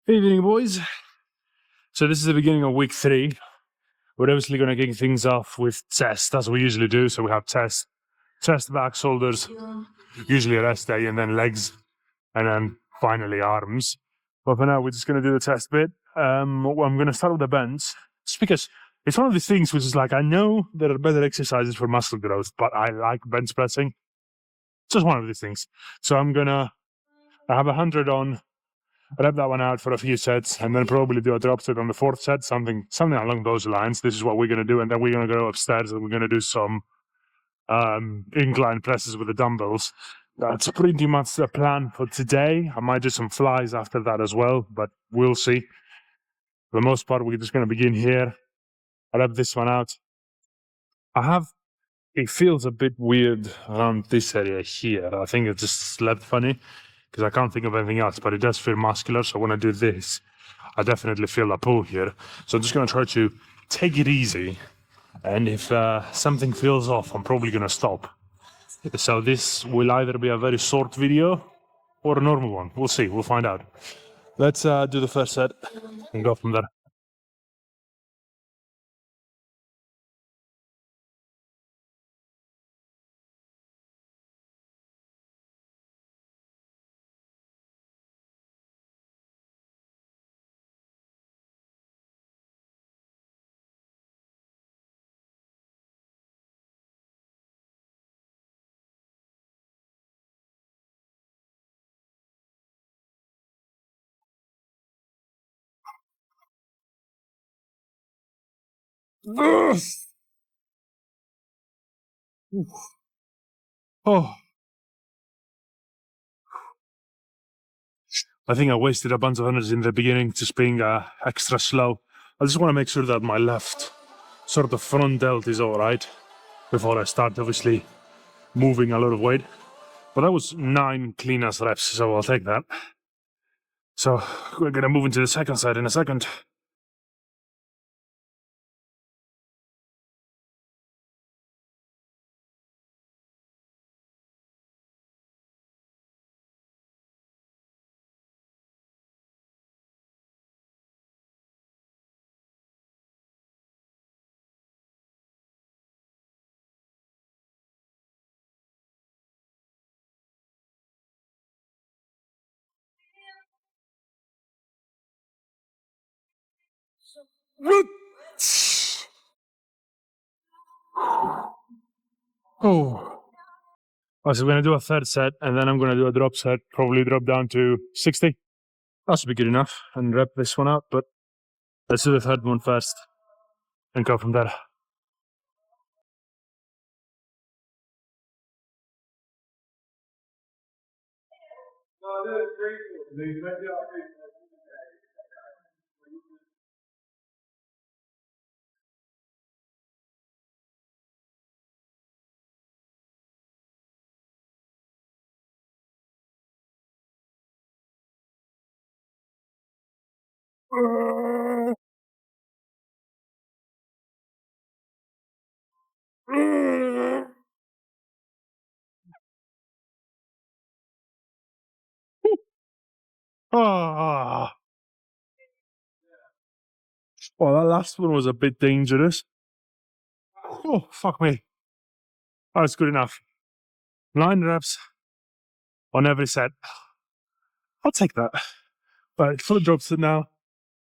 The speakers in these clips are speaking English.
Evening, boys. So this is the beginning of week 3. We're obviously going to kick things off with chest, as we usually do. So we have chest, back, shoulders, usually a rest day, and then legs, and then finally arms. But for now, we're just going to do the chest bit. I'm going to start with the bench, just because it's one of these things which is like, I know there are better exercises for muscle growth, but I like bench pressing. It's just one of these things. So I have 100 on, rep that one out for a few sets, and then probably do a drop set on the 4th set, something along those lines. This is what we're going to do, and then we're going to go upstairs and we're going to do some incline presses with the dumbbells. That's pretty much the plan for today. I might do some flies after that as well, but we'll see. For the most part, we're just going to begin here. I rep this one out. It feels a bit weird around this area here. I think it just slept funny because I can't think of anything else, but it does feel muscular. So when I do this, I definitely feel a pull here. So I'm just going to try to take it easy. And if something feels off, I'm probably going to stop. So this will either be a very short video or a normal one. We'll see. We'll find out. Let's do the first set and go from there. Oh, I think I wasted a bunch of energy in the beginning just being extra slow. I just want to make sure that my left sort of front delt is all right before I start obviously moving a lot of weight. But that was 9 clean as reps, so I'll take that. So we're gonna move into the second side in a second. Oh. So we're gonna do a third set, and then I'm gonna do a drop set, probably drop down to 60. That should be good enough, and rep this one out, but let's do the third one first and go from there. Ah. Well, that last one was a bit dangerous. Oh, fuck me. That's good enough. 9 reps on every set. I'll take that. Right, for the drop set now.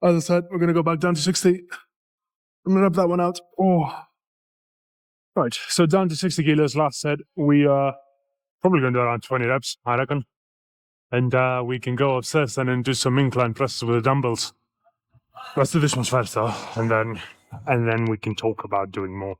As I said, we're gonna go back down to 60. I'm gonna rep that one out. Oh. Right, so down to 60 kilos last set. We are probably gonna do around 20 reps, I reckon. And we can go upstairs and then do some incline presses with the dumbbells. Let's do this one first though, and then we can talk about doing more.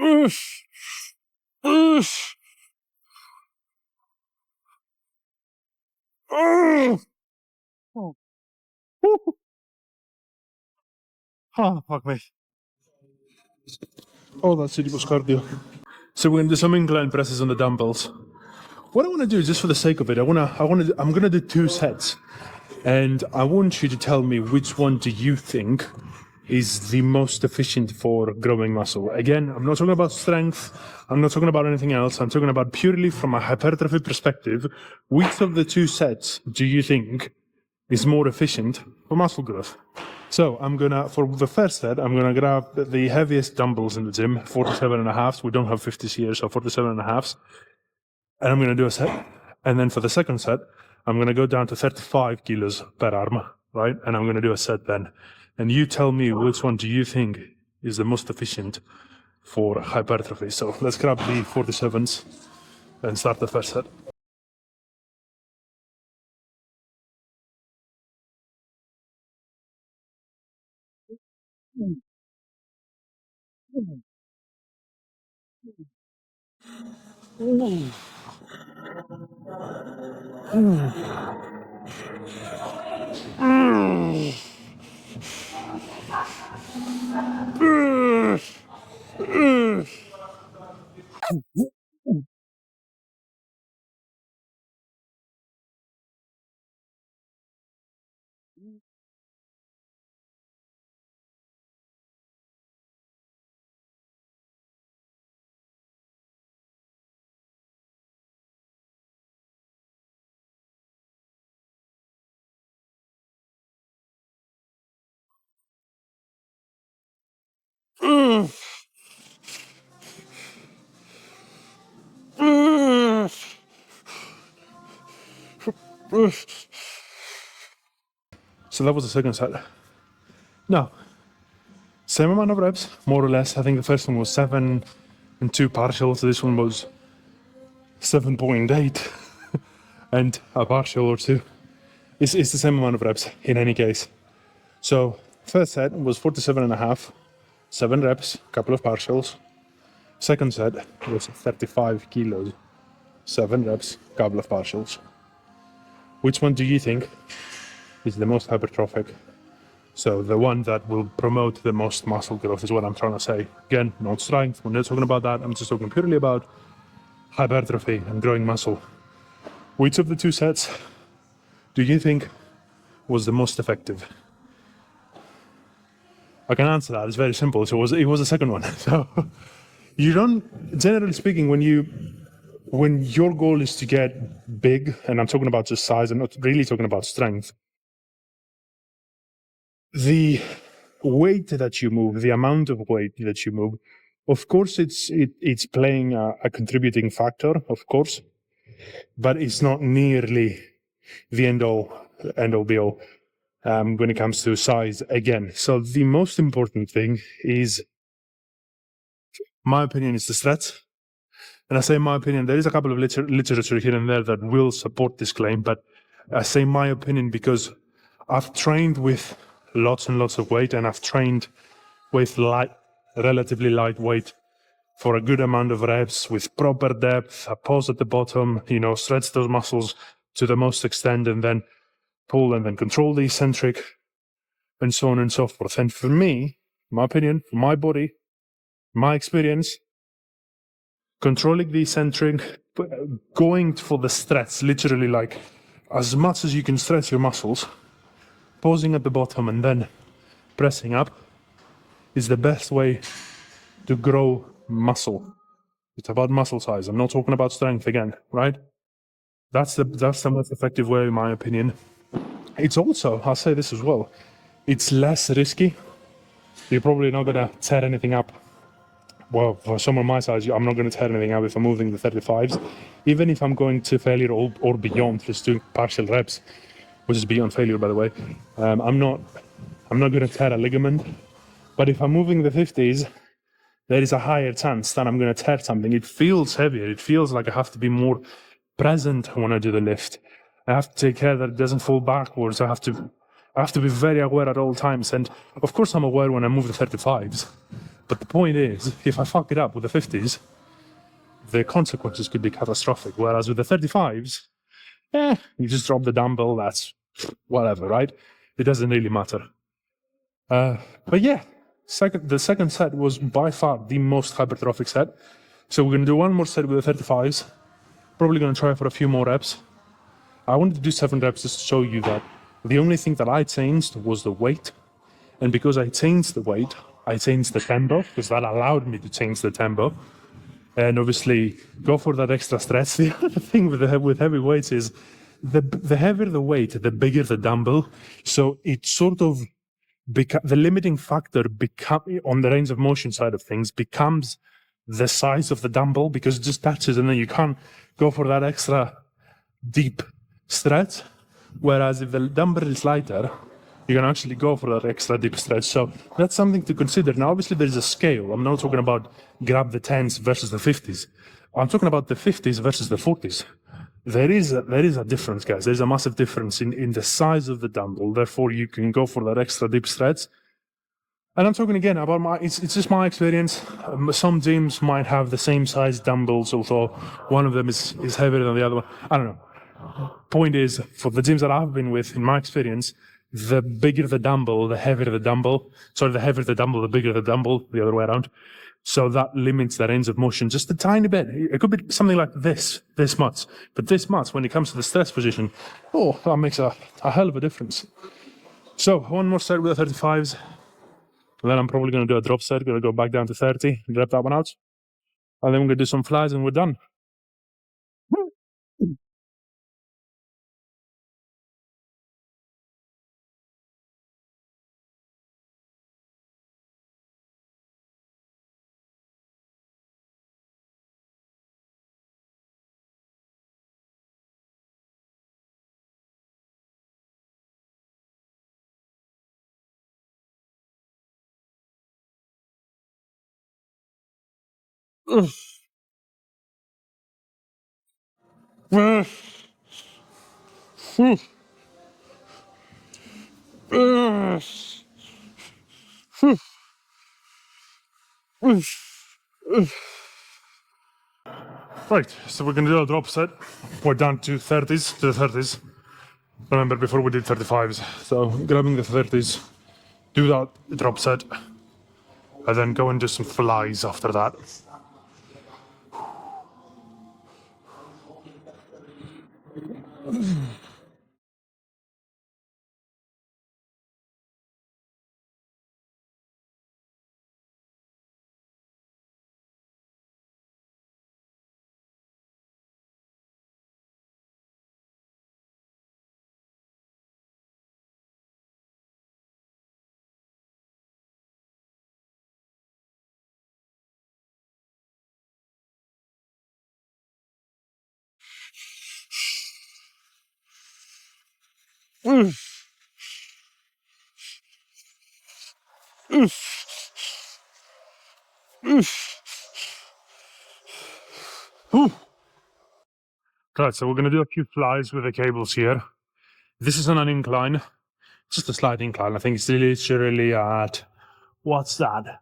Oh, fuck me. Oh, that's it was cardio. So we're gonna do some incline presses on the dumbbells. What I want to do, just for the sake of it, I'm gonna do 2 sets, and I want you to tell me which one do you think is the most efficient for growing muscle. Again, I'm not talking about strength. I'm not talking about anything else. I'm talking about purely from a hypertrophy perspective. Which of the 2 sets do you think is more efficient for muscle growth? So for the first set, I'm gonna grab the heaviest dumbbells in the gym, 47 and a half. We don't have 50s here, so 47 and a half. And I'm gonna do a set. And then for the second set, I'm gonna go down to 35 kilos per arm, right? And I'm gonna do a set then. And you tell me which one do you think is the most efficient for hypertrophy. So let's grab the 47s and start the first set. So that was the second set. Now, same amount of reps, more or less. I think the first one was 7 and 2 partials. This one was 7.8 and a partial or 2. It's the same amount of reps in any case. So first set was 47 and a half, 7 reps, couple of partials. Second set was 35 kilos, 7 reps, couple of partials. Which one do you think is the most hypertrophic? So the one that will promote the most muscle growth is what I'm trying to say. Again, not strength, we're not talking about that. I'm just talking purely about hypertrophy and growing muscle. Which of the 2 sets do you think was the most effective? I can answer that. It's very simple. So it was the second one. So you don't, generally speaking, when your goal is to get big, and I'm talking about just size, I'm not really talking about strength. The weight that you move, the amount of weight that you move, of course, it's playing a contributing factor, of course, but it's not nearly the end all be all when it comes to size again. So the most important thing is, my opinion, is the stretch. And I say my opinion, there is a couple of literature here and there that will support this claim, but I say my opinion because I've trained with lots and lots of weight, and I've trained with relatively light weight for a good amount of reps with proper depth, a pause at the bottom, stretch those muscles to the most extent, and then pull and then control the eccentric, and so on and so forth. And for me, my opinion, for my body, my experience, controlling the eccentric, going for the stretch, literally like as much as you can stretch your muscles, pausing at the bottom and then pressing up, is the best way to grow muscle. It's about muscle size. I'm not talking about strength again, right? That's the most effective way, in my opinion. It's also, I'll say this as well, it's less risky. You're probably not gonna tear anything up. Well, for someone my size, I'm not going to tear anything up if I'm moving the 35s. Even if I'm going to failure or beyond, just doing partial reps, which is beyond failure, by the way, I'm not going to tear a ligament. But if I'm moving the 50s, there is a higher chance that I'm going to tear something. It feels heavier. It feels like I have to be more present when I do the lift. I have to take care that it doesn't fall backwards. I have to be very aware at all times. And of course, I'm aware when I move the 35s. But the point is, if I fuck it up with the 50s, the consequences could be catastrophic. Whereas with the 35s, you just drop the dumbbell, that's whatever, right? It doesn't really matter. But yeah, the second set was by far the most hypertrophic set. So we're going to do one more set with the 35s. Probably going to try for a few more reps. I wanted to do 7 reps just to show you that the only thing that I changed was the weight. And because I changed the weight, I changed the tempo, because that allowed me to change the tempo. And obviously, go for that extra stretch. The other thing with heavy weights is the heavier the weight, the bigger the dumbbell. So it sort of the limiting factor on the range of motion side of things becomes the size of the dumbbell, because it just touches, and then you can't go for that extra deep stretch. Whereas if the dumbbell is lighter, you can actually go for that extra deep stretch. So that's something to consider. Now, obviously, there's a scale. I'm not talking about grab the 10s versus the 50s. I'm talking about the 50s versus the 40s. There is a difference, guys. There's a massive difference in the size of the dumbbell. Therefore, you can go for that extra deep stretch. And I'm talking again about it's just my experience. Some gyms might have the same size dumbbells, although one of them is heavier than the other one. I don't know. Point is, for the gyms that I've been with, in my experience, the bigger the dumbbell, the heavier the dumbbell. Sorry, the heavier the dumbbell, the bigger the dumbbell, the other way around. So that limits the range of motion just a tiny bit. It could be something like this much. But this much, when it comes to the stretch position, that makes a hell of a difference. So, one more set with the 35s. And then I'm probably going to do a drop set. Going to go back down to 30, rep that one out. And then we're going to do some flies and we're done. Right, so we're going to do a drop set. We're down to the 30s. Remember, before we did 35s. So, grabbing the 30s, do that drop set, and then go and do some flies after that. Right, so we're going to do a few flies with the cables here. This is on an incline, just a slight incline. I think it's literally at, what's that?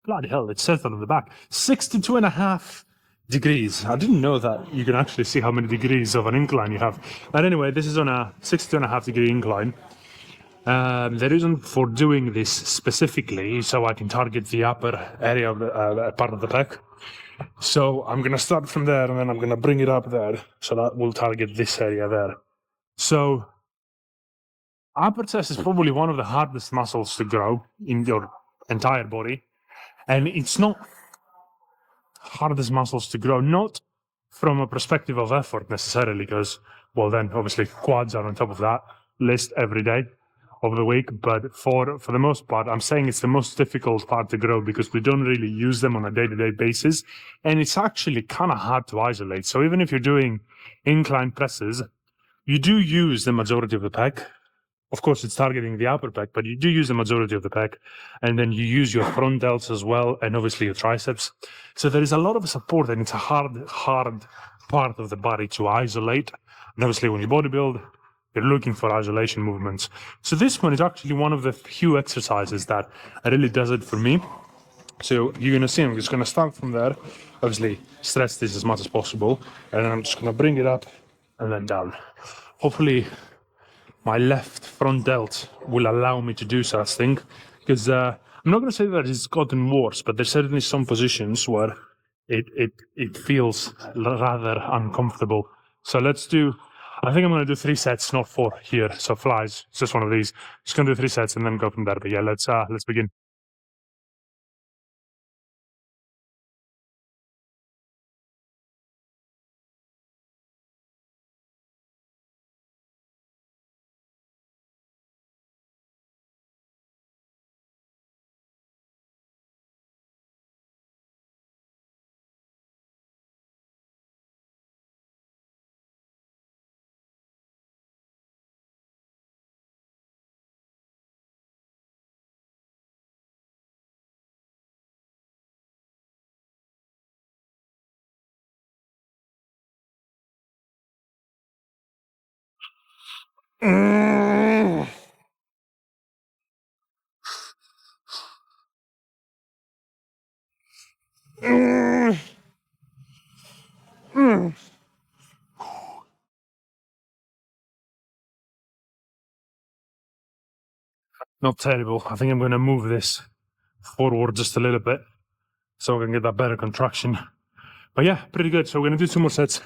Bloody hell, it says that on the back. 62.5 degrees. I didn't know that you can actually see how many degrees of an incline you have. But anyway, this is on a 62.5 degree incline. The reason for doing this specifically is so I can target the upper area of the part of the pec. So I'm going to start from there and then I'm going to bring it up there. So that will target this area there. So upper chest is probably one of the hardest muscles to grow in your entire body. And it's not hardest muscles to grow, not from a perspective of effort necessarily, because, well, then obviously quads are on top of that list every day of the week. But for the most part, I'm saying it's the most difficult part to grow because we don't really use them on a day-to-day basis. And it's actually kind of hard to isolate. So even if you're doing incline presses, you do use the majority of the pec. Of course, it's targeting the upper pec, but you do use the majority of the pec. And then you use your front delts as well, and obviously your triceps. So there is a lot of support, and it's a hard part of the body to isolate. And obviously when you bodybuild, you're looking for isolation movements. So this one is actually one of the few exercises that really does it for me. So you're gonna see I'm just gonna start from there, obviously stress this as much as possible, and then I'm just gonna bring it up and then down. Hopefully my left front delt will allow me to do such thing, because I'm not gonna say that it's gotten worse, but there's certainly some positions where it feels rather uncomfortable. So let's do, I think I'm gonna do 3 sets, not 4 here. So flies, it's just one of these. Just gonna do 3 sets and then go from there. But yeah, let's begin. Not terrible. I think I'm gonna move this forward just a little bit so I can get that better contraction. But yeah, pretty good. So we're gonna do 2 more sets.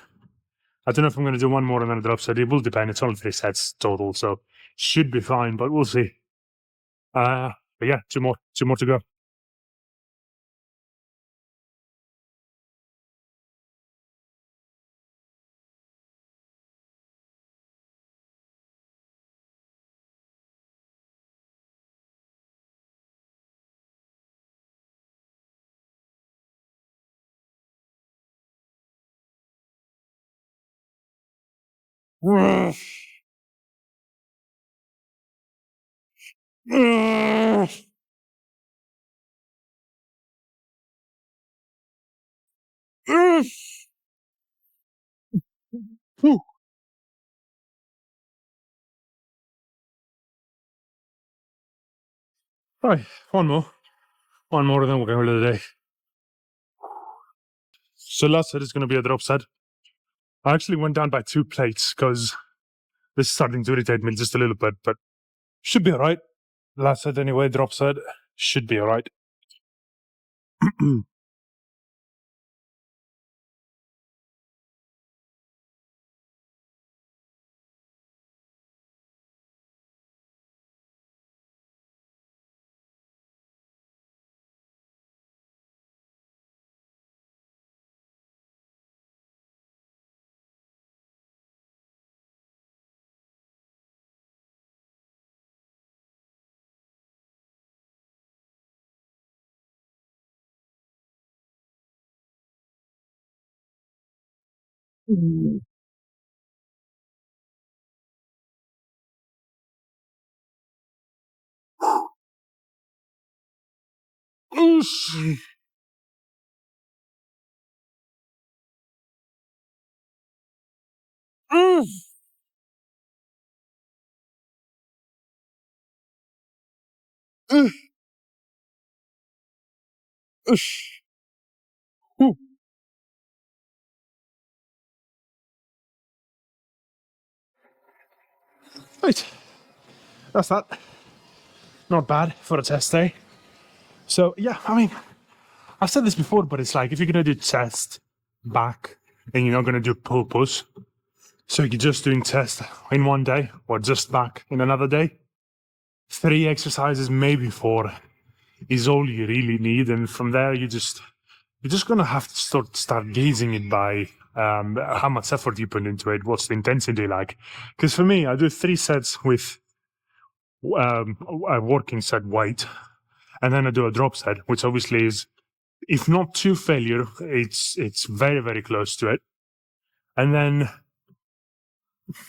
I don't know if I'm gonna do 1 more and then a drop set. It will depend. It's only 3 sets total, so should be fine, but we'll see. But yeah, 2 more to go. Right, 1 more. 1 more, and then we'll go to the day. So last set is going to be a drop set. I actually went down by 2 plates because this is starting to irritate me just a little bit, but should be alright. Last set anyway, drop set, should be alright. Right, that's that. Not bad for a test day. So yeah, I mean, I've said this before, but it's like if you're gonna do chest, back, and you're not gonna do pull-push, so you're just doing chest in 1 day or just back in another day, 3 exercises, maybe 4, is all you really need, and from there you're just gonna have to start gauging it by how much effort you put into it, what's the intensity like. Because for me, I do 3 sets with a working set weight, and then I do a drop set, which obviously is, if not to failure, it's very, very close to it. And then,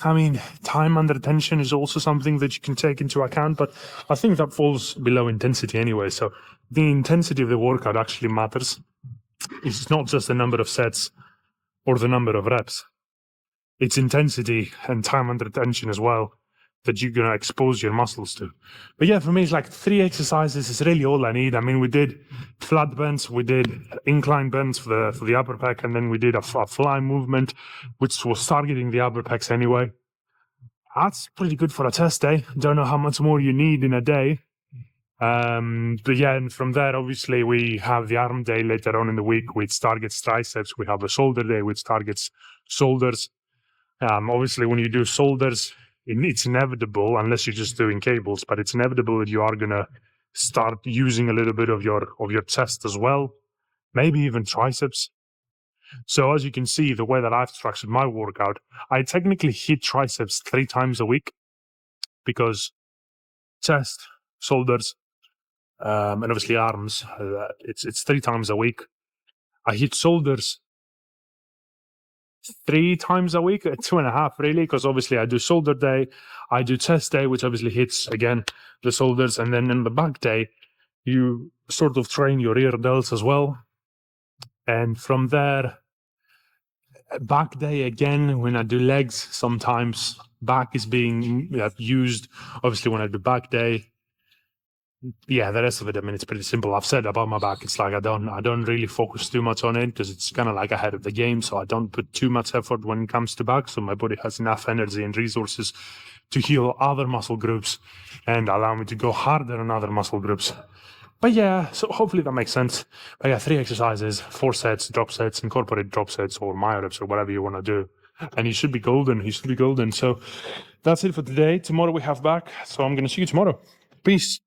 I mean, time under tension is also something that you can take into account, but I think that falls below intensity anyway. So the intensity of the workout actually matters. It's not just the number of sets or the number of reps. It's intensity and time under tension as well. that you're going to expose your muscles to. But yeah, for me, it's like 3 exercises is really all I need. I mean, we did flat bends, we did incline bends for the upper pec, and then we did a fly movement, which was targeting the upper pecs anyway. That's pretty good for a test day. Don't know how much more you need in a day. But yeah, and from there, obviously, we have the arm day later on in the week, which targets triceps. We have a shoulder day, which targets shoulders. Obviously, when you do shoulders, it's inevitable, unless you're just doing cables, but it's inevitable that you are going to start using a little bit of your chest as well, maybe even triceps. So as you can see, the way that I've structured my workout, I technically hit triceps 3 times a week, because chest, shoulders, and obviously arms, it's 3 times a week. I hit shoulders 3 times a week, 2.5 really, because obviously I do shoulder day, I do chest day, which obviously hits again the shoulders, and then in the back day you sort of train your rear delts as well. And from there, back day again, when I do legs, sometimes back is being used. Obviously when I do back day, yeah, the rest of it, I mean, it's pretty simple. I've said about my back, it's like I don't really focus too much on it, because it's kind of like ahead of the game, so I don't put too much effort when it comes to back, so my body has enough energy and resources to heal other muscle groups and allow me to go harder on other muscle groups. But yeah, so hopefully that makes sense. But yeah, 3 exercises, 4 sets, drop sets, incorporate drop sets or myoreps or whatever you want to do, and you should be golden. You should be golden. So that's it for today. Tomorrow we have back, so I'm going to see you tomorrow. Peace.